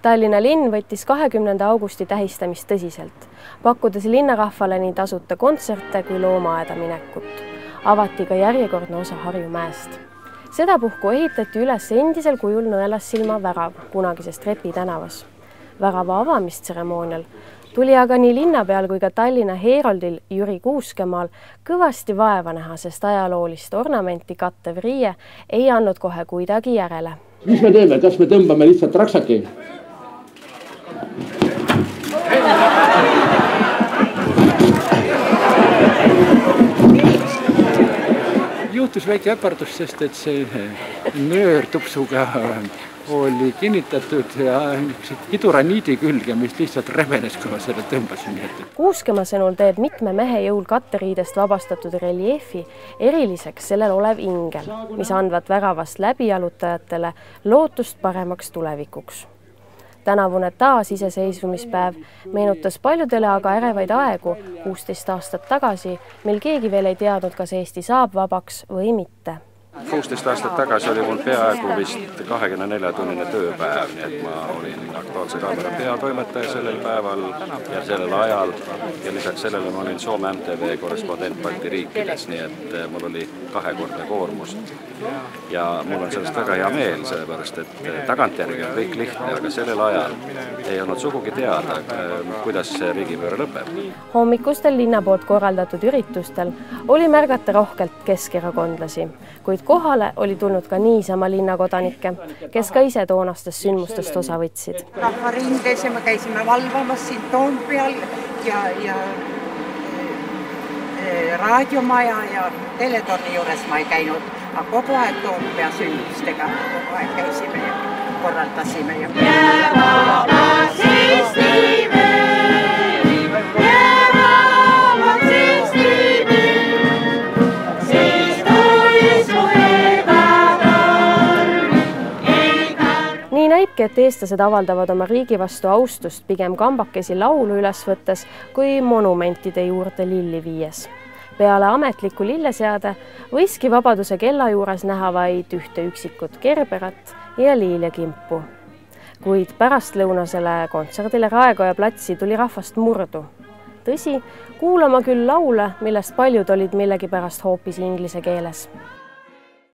Tallinna linn võttis 20. augusti tähistamist tõsiselt, pakkudes linnarahvale nii tasuta kontserte kui loomaaeda minekut. Avati ka järjekordne osa Harjumäest. Sedapuhku ehitati üles endisel kujul nõelassilma värav kunagisest Repi tänavas. Värava avamistseremoonial tuli aga nii linnapeal kui ka Tallinna Heeroldil Jüri Kuuskemaal kõvasti vaeva näha, sest ajaloolist ornamenti kattev riie ei andnud kohe kuidagi järele. Mis me teeme? Kas me tõmbame lihtsalt raksaki? Juhtus väike äpardus, sest et see nöörtupsuga oli kinnitatud ja kiduraniidi külge, mis lihtsalt rebenes, kui ma selle tõmbasin. Kuuskema sõnul teeb mitme mehe jõul katteriidest vabastatud reljeefi eriliseks sellel olev ingel, mis andvat väravast läbijalutajatele lootust paremaks tulevikuks. Tänavune taasiseseisvumispäev meenutas paljudele aga ärevaid aegu 16 aastat tagasi, mil keegi veel ei teadnud, kas Eesti saab vabaks või mitte. 16 aastat tagasi oli mul peaaegu vist 24-tunnine tööpäev, nii et ma olin Aktuaalse Kaamera peatoimetaja sellel päeval ja sellel ajal ja lisaks sellele ma olin Soome MTV korrespondent Balti riikides, nii et mul oli kahekordne koormus. Ja mul on sellest väga hea meel, sellepärast et tagantjärgi on kõik lihtne, aga sellel ajal ei olnud sugugi teada, kuidas see riigipööre lõpeb. Hommikustel linna poolt korraldatud üritustel oli märgata rohkelt keskerakondlasi, kuid kohale oli tulnud ka niisama linnakodanikke, kes ka ise toonastest sündmustest osa võtsid. Rahvarindes ja me käisime valvamas siin Toompeal ja raadiomaja ja teletorni juures ma ei käinud, aga kogu aeg Toompea sündmustega kogu aeg käisime ja korraldasime. Nii näibki, et eestlased avaldavad oma riigi vastu austust pigem kambakesi laulu üles võttes kui monumentide juurde lilli viies. Peale ametliku lilleseade võiski Vabaduse kella juures näha vaid ühte üksikut kerberat ja liiljakimpu. Kuid pärastlõunasele kontserdile Raekoja platsi tuli rahvast murdu. Tõsi, kuulama küll laule, millest paljud olid millegipärast hoopis inglise keeles.